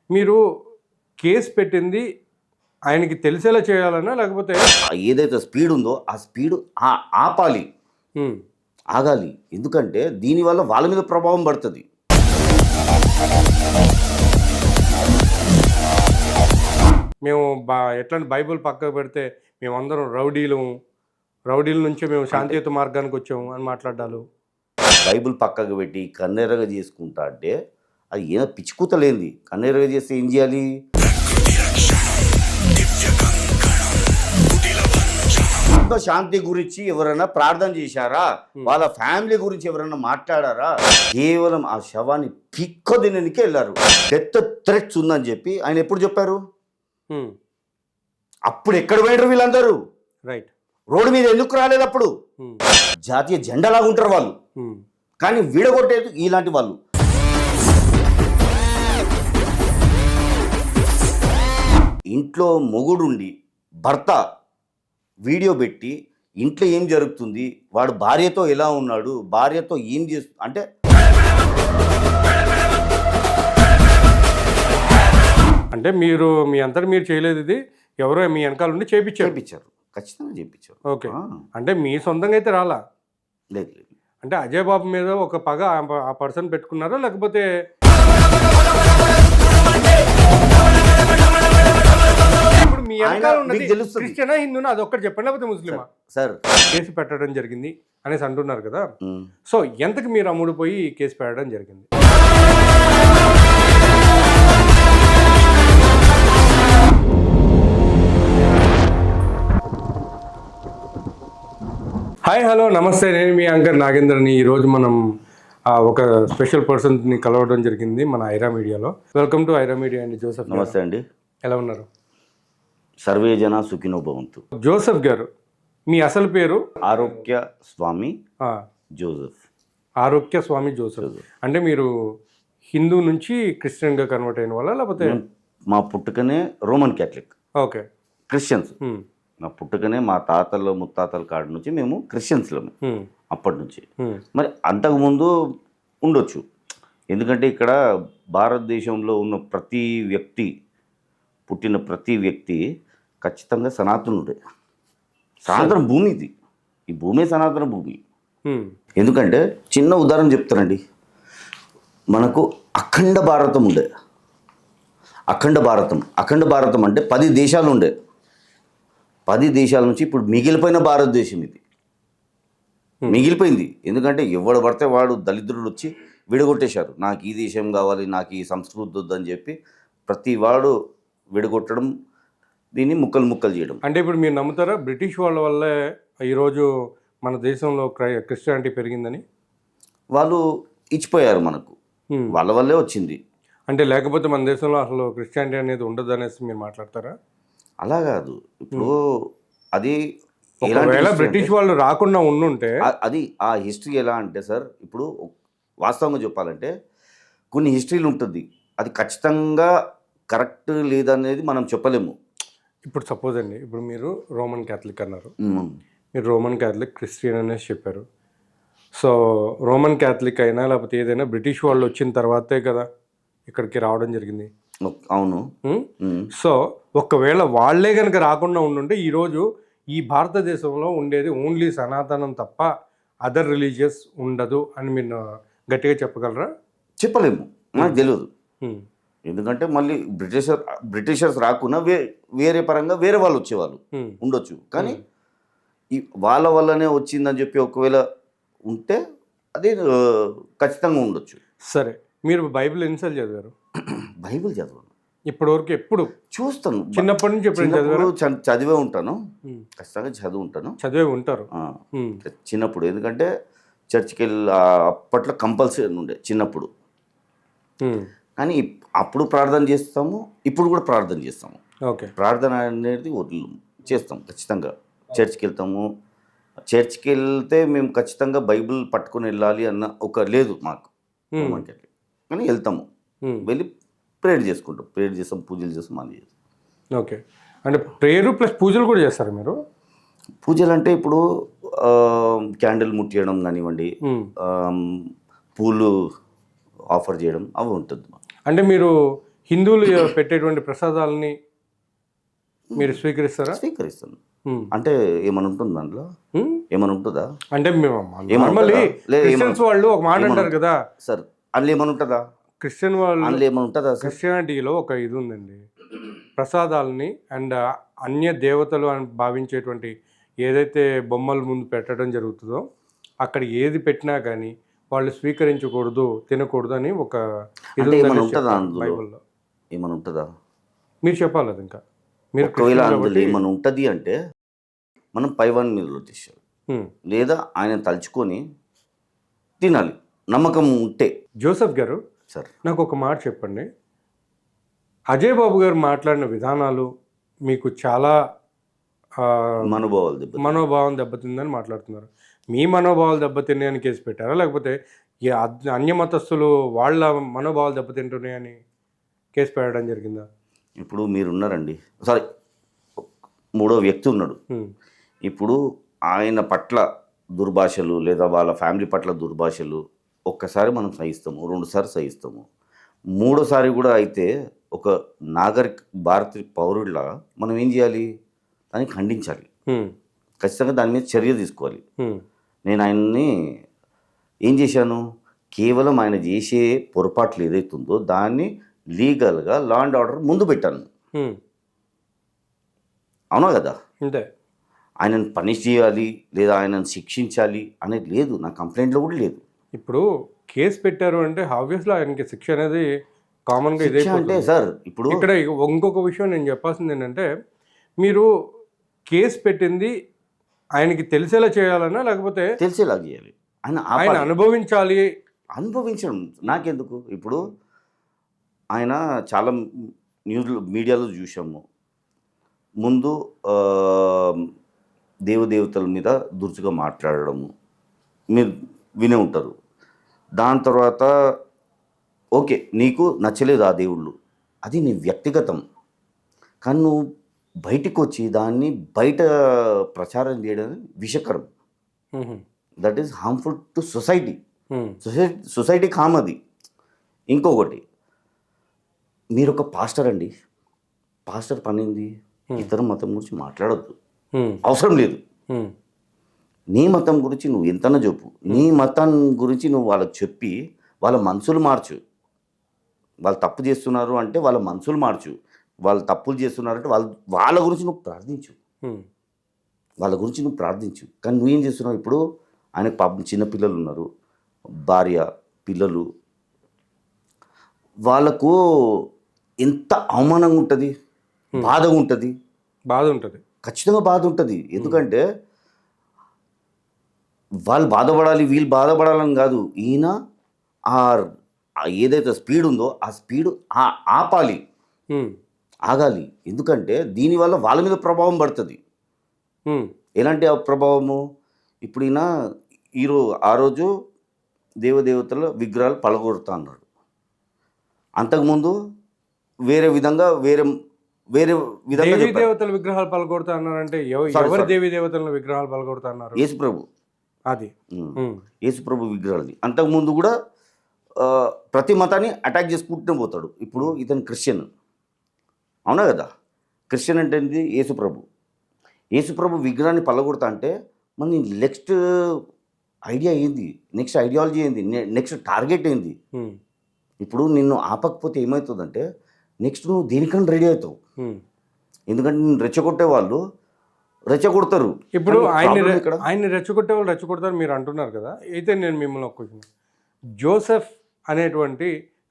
మీరు కేసు పెట్టింది ఆయనకి తెలిసేలా చేయాలన్నా లేకపోతే ఏదైతే స్పీడ్ ఉందో ఆ స్పీడ్ ఆపాలి, హ్మ్. ఆగాలి. ఎందుకంటే దీనివల్ల వాళ్ళ మీద ప్రభావం పడుతుంది. మేము ఎట్లాంటి బైబిల్ పక్కకు పెడితే మేమందరం రౌడీల నుంచి మేము శాంతియుత మార్గానికి వచ్చాము అని మాట్లాడాలు. బైబిల్ పక్కకు పెట్టి కన్నెరగా చేసుకుంటా అంటే అది ఏదో పిచ్చుకూతలేంది. కన్నెరగా చేస్తే ఏం చేయాలి? శాంతి గురించి ఎవరైనా ప్రార్థన చేశారా? వాళ్ళ ఫ్యామిలీ గురించి ఎవరైనా మాట్లాడారా? కేవలం ఆ శవాన్ని పిక్కదినకే వెళ్ళారు. పెద్ద థ్రెట్స్ ఉందని చెప్పి ఆయన ఎప్పుడు చెప్పారు? అప్పుడు ఎక్కడ పోయినారు వీళ్ళందరూ? రైట్. రోడ్డు మీద ఎందుకు రాలేదు? అప్పుడు జాతీయ జెండాలాగా ఉంటారు వాళ్ళు, కానీ విడగొట్టేది ఇలాంటి వాళ్ళు. ఇంట్లో మొగుడుండి భర్త వీడియో పెట్టి ఇంట్లో ఏం జరుగుతుంది, వాడు భార్యతో ఎలా ఉన్నాడు, భార్యతో ఏం చేస్తు అంటే అంటే మీరు మీ అంతటా మీరు చేయలేదు, ఇది ఎవరో మీ వెనకాల నుండి చేయించారు. ఖచ్చితంగా చేయించారు. ఓకే. అంటే మీ సొంతంగా అయితే రాలా? లేదు. అంటే అజయ్ బాబు మీద ఒక పగ ఆ పర్సన్ పెట్టుకున్నారా లేకపోతే ఇప్పుడు మీ వెనకాల ఉన్నది క్రిస్టియనా హిందూనా అది ఒక్కటి చెప్పండి, లేకపోతే ముస్లిమా? సార్ కేసు పెట్టడం జరిగింది అనేసి అంటున్నారు కదా, సో ఎంతకు మీరు అమ్ముడుపోయి కేసు పెట్టడం జరిగింది? హాయ్, హలో, నమస్తే. నేను మీ యాంకర్ నాగేంద్రని. ఈరోజు మనం ఒక స్పెషల్ పర్సన్ని కలవడం జరిగింది మన ఐరా మీడియాలో. వెల్కమ్ టు ఐరా మీడియా అండి. జోసెఫ్. నమస్తే అండి. ఎలా ఉన్నారు? సర్వే జన సుఖినో భవంతు. జోసెఫ్ గారు, మీ అసలు పేరు? ఆరోగ్య స్వామి జోసెఫ్. ఆరోగ్య స్వామి జోసెఫ్. అంటే మీరు హిందూ నుంచి క్రిస్టియన్గా కన్వర్ట్ అయిన వాళ్ళ లేకపోతే? మా పుట్టుకనే రోమన్ క్యాథలిక్. ఓకే. క్రిస్టియన్స్. మా పుట్టుకనే మా తాతల ముత్తాతల కాడి నుంచి మేము క్రిస్టియన్స్లము అప్పటి నుంచి. మరి అంతకుముందు ఉండొచ్చు, ఎందుకంటే ఇక్కడ భారతదేశంలో ఉన్న పుట్టిన ప్రతి వ్యక్తి ఖచ్చితంగా సనాతనుడే. సనాతన భూమి ఇది. ఈ భూమే సనాతన భూమి. ఎందుకంటే చిన్న ఉదాహరణ చెప్తానండి. మనకు అఖండ భారతం ఉండే. అఖండ భారతం అంటే 10 దేశాలు ఉండే. 10 దేశాల నుంచి ఇప్పుడు మిగిలిపోయిన భారతదేశం ఇది. మిగిలిపోయింది. ఎందుకంటే ఎవడు పడితే వాడు దళిద్రుడు వచ్చి విడగొట్టేశారు. నాకు ఈ దేశం కావాలి, నాకు ఈ సంస్కృతి వద్దని చెప్పి ప్రతి వాడు విడగొట్టడం, దీన్ని ముక్కలు చేయడం. అంటే ఇప్పుడు మీరు నమ్ముతారా బ్రిటిష్ వాళ్ళ వల్లే ఈరోజు మన దేశంలో క్రిస్టియానిటీ పెరిగిందని? వాళ్ళు ఇచ్చిపోయారు మనకు, వాళ్ళ వల్లే వచ్చింది. అంటే లేకపోతే మన దేశంలో అసలు క్రిస్టియానిటీ అనేది ఉండదు అనేసి మీరు మాట్లాడతారా? అలా కాదు. ఇప్పుడు అది ఒకవేళ బ్రిటిష్ వాళ్ళు రాకుండా ఉండుంటే అది ఆ హిస్టరీ ఎలా అంటే సార్, ఇప్పుడు వాస్తవంగా చెప్పాలంటే కొన్ని హిస్టరీలు ఉంటుంది, అది ఖచ్చితంగా కరెక్ట్ లేదనేది మనం చెప్పలేము. ఇప్పుడు సపోజ్ అండి, ఇప్పుడు మీరు రోమన్ క్యాథలిక్ అన్నారు, మీరు రోమన్ క్యాథలిక్ క్రిస్టియన్ అనేసి చెప్పారు. సో రోమన్ క్యాథలిక్ అయినా లేకపోతే ఏదైనా బ్రిటిష్ వాళ్ళు వచ్చిన తర్వాతే కదా ఇక్కడికి రావడం జరిగింది. అవును. సో ఒకవేళ వాళ్ళే కనుక రాకుండా ఉండుంటే ఈరోజు ఈ భారతదేశంలో ఉండేది ఓన్లీ సనాతనం తప్ప అదర్ రిలీజియస్ ఉండదు అని మీరు గట్టిగా చెప్పగలరా? చెప్పలేము, నాకు తెలియదు. ఎందుకంటే మళ్ళీ బ్రిటిషర్స్ రాకుండా వేరే పరంగా వేరే వాళ్ళు వచ్చేవాళ్ళు ఉండొచ్చు, కానీ వాళ్ళ వల్లనే వచ్చిందని చెప్పి ఒకవేళ ఉంటే అది ఖచ్చితంగా ఉండొచ్చు. సరే, మీరు బైబిల్ ఎన్నిసార్లు చదివారు? బైబిల్ చదవను ఇప్పటివరకు. ఎప్పుడు చూస్తాను, చిన్నప్పటి నుంచి చదివే ఉంటాను. ఖచ్చితంగా చదివే ఉంటారు చిన్నప్పుడు. ఎందుకంటే చర్చికి వెళ్ళి అప్పట్లో కంపల్సరీ ఉండే చిన్నప్పుడు. కానీ అప్పుడు ప్రార్థన చేస్తాము, ఇప్పుడు కూడా ప్రార్థన చేస్తాము. ఓకే. ప్రార్థన అనేది చేస్తాం ఖచ్చితంగా. చర్చికి వెళ్తాము. చర్చికి వెళ్తే మేము ఖచ్చితంగా బైబిల్ పట్టుకొని వెళ్ళాలి అన్న ఒక లేదు మాకు, కానీ వెళ్తాము. వెళ్ళి ప్రేయర్ చేసుకుంటాం, ప్రేయర్ చేస్తాం, పూజలు చేస్తాం, అన్నీ చేస్తాం. ఓకే. అంటే ప్రేయర్ ప్లస్ పూజలు కూడా చేస్తారు మీరు? పూజలు అంటే ఇప్పుడు క్యాండిల్ ముట్టియడం కానివ్వండి, పూలు ఆఫర్ చేయడం అవి ఉంటుంది. అంటే మీరు హిందువులు పెట్టేటువంటి ప్రసాదాలని మీరు స్వీకరిస్తారా? స్వీకరిస్తాను. హ్మ్. అంటే ఏమైనా ఉంటుంది దాంట్లో? హ్మ్? ఏమైనా ఉంటుందా అంటే మేము ఏమన్నా నార్మల్లీ ఉంటుందా? లేదు, క్రిస్టియన్స్ వాళ్ళు ఒక మాట అంటారు కదా, సార్ అందులో ఏమైనా ఉంటుందా? క్రిస్టియన్ వాళ్ళు అందులో ఏమైనా ఉంటుందా సార్? క్రిస్టియానిటీలో ఒక ఇది ఉందండి, ప్రసాదాలని అండ్ అన్య దేవతలు అని భావించేటువంటి ఏదైతే బొమ్మల ముందు పెట్టడం జరుగుతుందో అక్కడ ఏది పెట్టినా కానీ వాళ్ళు స్వీకరించకూడదు, తినకూడదు అని ఒక ఇది అంటే ఏమైనా ఉందని ఉంటుందా చెప్తారు అందులో? బైబిల్లో. ఏమైనా ఉంటుందా? మీరు చెప్పాలి అది ఇంకా. మీరు ఒకవేళ క్రిస్టియన్ అందులో కాబట్టి ఏమైనా ఉంటుంది అంటే మనం పైవాని మీద తీసేయాలి, హ్మ్. లేదా ఆయన తలుచుకొని తినాలి, నమ్మకం ఉంటే. జోసెఫ్ గారు, సార్ నాకు ఒక మాట చెప్పండి. అజయ్ బాబు గారు మాట్లాడిన విధానాలు మీకు చాలా ఆ, మనోభావాలు దెబ్బ. మనోభావం దెబ్బతిందని మాట్లాడుతున్నారు. మీ మనోభావాలు దెబ్బతిన్నాయని కేసు పెట్టారా, లేకపోతే ఈ అన్య మతస్థులు వాళ్ళ మనోభావాలు దెబ్బతింటున్నాయని కేసు పెట్టడం జరిగిందా? ఇప్పుడు మీరున్నారండి, సారీ మూడో వ్యక్తి ఉన్నాడు. హ్మ్. ఇప్పుడు ఆయన పట్ల దుర్భాషలు లేదా వాళ్ళ ఫ్యామిలీ పట్ల దుర్భాషలు ఒక్కసారి మనం సహిస్తాము, రెండుసార్లు సహిస్తాము, మూడోసారి కూడా అయితే ఒక నాగరిక భారతీయ పౌరుడిలా మనం ఏం చేయాలి? దాన్ని ఖండించాలి, హ్మ్. ఖచ్చితంగా దాని మీద చర్య తీసుకోవాలి. హ్మ్. నేను ఆయన్ని ఏం చేశాను? కేవలం ఆయన చేసే పొరపాట్లు ఏదైతుందో దాన్ని లీగల్గా లా అండ్ ఆర్డర్ ముందు పెట్టాను. హ్మ్. అవునా కదా? అంతే. ఆయనను పనిష్ చేయాలి లేదా ఆయనను శిక్షించాలి అనేది లేదు, నా కంప్లైంట్లో కూడా లేదు. ఇప్పుడు కేసు పెట్టారు అంటే ఆబ్వియస్లీ ఆయనకి శిక్ష అనేది కామన్గా ఇదే. శిక్ష అంటే సార్ ఇప్పుడు ఇక్కడ ఇంకొక విషయం నేను చెప్పాల్సింది ఏంటంటే, మీరు కేసు పెట్టింది ఆయనకి తెలిసేలా చేయాలన్నా, లేకపోతే తెలిసేలా చేయాలి, ఆయన ఆయన ఆపాలి. అనుభవించాలి? అనుభవించడం నాకెందుకు? ఇప్పుడు ఆయన చాలా న్యూస్లో మీడియాలో చూసాము, ముందు దేవదేవతల మీద దురుసుగా మాట్లాడడము మీరు వినే ఉంటారు. దాని తర్వాత ఓకే నీకు నచ్చలేదు ఆ దేవుళ్ళు, అది నీ వ్యక్తిగతం, కానీ నువ్వు బయటికి వచ్చి దాన్ని బయట ప్రచారం చేయడం విషకరం. మ్మ్. That is harmful to society. మ్మ్. సొసైటీకి హామ్ అది. ఇంకొకటి, మీరు ఒక పాస్టర్ అండి, పాస్టర్ పనింది ఇతర మతం గురించి మాట్లాడొద్దు, మ్మ్. అవసరం లేదు. మ్మ్. నీ మతం గురించి నువ్వు ఎంతనా చెప్పు, నీ మతం గురించి నువ్వు వాళ్ళకి చెప్పి వాళ్ళ మనసులు మార్చు. వాళ్ళు తప్పు చేస్తున్నారు అంటే వాళ్ళ మనసులు మార్చు, వాళ్ళు తప్పులు చేస్తున్నారంటే వాళ్ళ గురించి నువ్వు ప్రార్థించు, మ్మ్. వాళ్ళ గురించి నువ్వు ప్రార్థించు. కానీ నువ్వేం చేస్తున్నావు? ఇప్పుడు ఆయనకు పాపం చిన్నపిల్లలు ఉన్నారు, భార్య పిల్లలు, వాళ్ళకు ఎంత అవమానంగా ఉంటుంది, బాధగా ఉంటుంది. బాధ ఉంటుంది. ఖచ్చితంగా బాధ ఉంటుంది. ఎందుకంటే వాళ్ళు బాధపడాలి వీళ్ళు బాధపడాలని కాదు, ఈయన ఆ ఏదైతే స్పీడ్ ఉందో ఆ స్పీడ్ ఆపాలి, మ్మ్. ఆగాలి. ఎందుకంటే దీనివల్ల వాళ్ళ మీద ప్రభావం పడుతుంది. మ్మ్. ఎలాంటి ఆ ప్రభావము? ఇప్పుడు ఈయన ఆ రోజు దేవదేవతల విగ్రహాలు పలగొడతా అన్నాడు. అంతకుముందు వేరే విధంగా వేరే దేవీ చెప్పారు. దేవతల విగ్రహాలు పలకొడతా అన్నారంటే ఎవరు దేవీ దేవతల విగ్రహాలు పలకొడతా అన్నారు? యేసుప్రభు, అది మ్మ్. యేసుప్రభు విగ్రహాలని. అంతకుముందు కూడా ప్రతి మతాన్ని అటాక్ చేసుకుంటూనే పోతాడు. ఇప్పుడు ఇతను క్రిస్టియన్, అవునా కదా? క్రిస్టియన్ అంటే ఏంటి? యేసుప్రభు విగ్రహాన్ని పలగొడతా అంటే మన నెక్స్ట్ ఐడియా ఏంది, నెక్స్ట్ ఐడియాలజీ ఏంది, నెక్స్ట్ టార్గెట్ ఏంది? మ్మ్. ఇప్పుడు నిన్ను ఆపకపోతే ఏమవుతుందంటే నెక్స్ట్ నువ్వు దేనికన్నా రెడీ అవుతావు. మ్మ్. ఎందుకంటే నిన్ను రెచ్చగొట్టే వాళ్ళు రెచ్చగొడతారు. ఇప్పుడు కానీ problem ఇక్కడ ఆయన్ని రెచ్చగొట్టే వాళ్ళు రెచ్చగొడతారు మీరు అంటున్నారు కదా. అయితే నేను మిమ్మల్ని ఒక క్వశ్చన్, జోసెఫ్ అనేటువంటి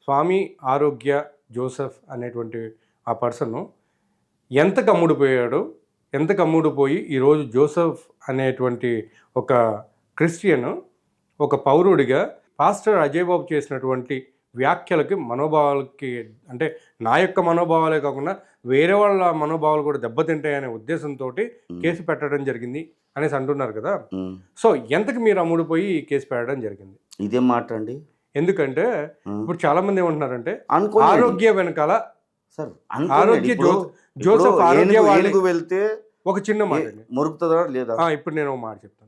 స్వామి ఆరోగ్య జోసెఫ్ అనేటువంటి ఆ పర్సన్ ఎంత కమ్ముడిపోయి ఈరోజు జోసెఫ్ అనేటువంటి ఒక క్రిస్టియన్ ఒక పౌరుడిగా పాస్టర్ అజయ్ బాబు చేసినటువంటి వ్యాఖ్యలకి మనోభావాలకి, అంటే నా యొక్క మనోభావాలే కాకుండా వేరే వాళ్ళ మనోభావాలు కూడా దెబ్బతింటాయనే ఉద్దేశంతో కేసు పెట్టడం జరిగింది అనేసి అంటున్నారు కదా. సో ఎంతకు మీరు అమ్ముడిపోయి ఈ కేసు పెట్టడం జరిగింది? ఇదేం మాట అండి? ఎందుకంటే ఇప్పుడు చాలా మంది ఏమంటున్నారంటే అనుకోండి ఆరోగ్య వెనకాల సార్, ఆరోగ్య జోసెఫ్ ఆరోగ్య ఏనుగు వెళ్తే ఒక చిన్న మాట అండి. మొరుగుతుందా లేదా? ఇప్పుడు నేను ఒక మాట చెప్తాను.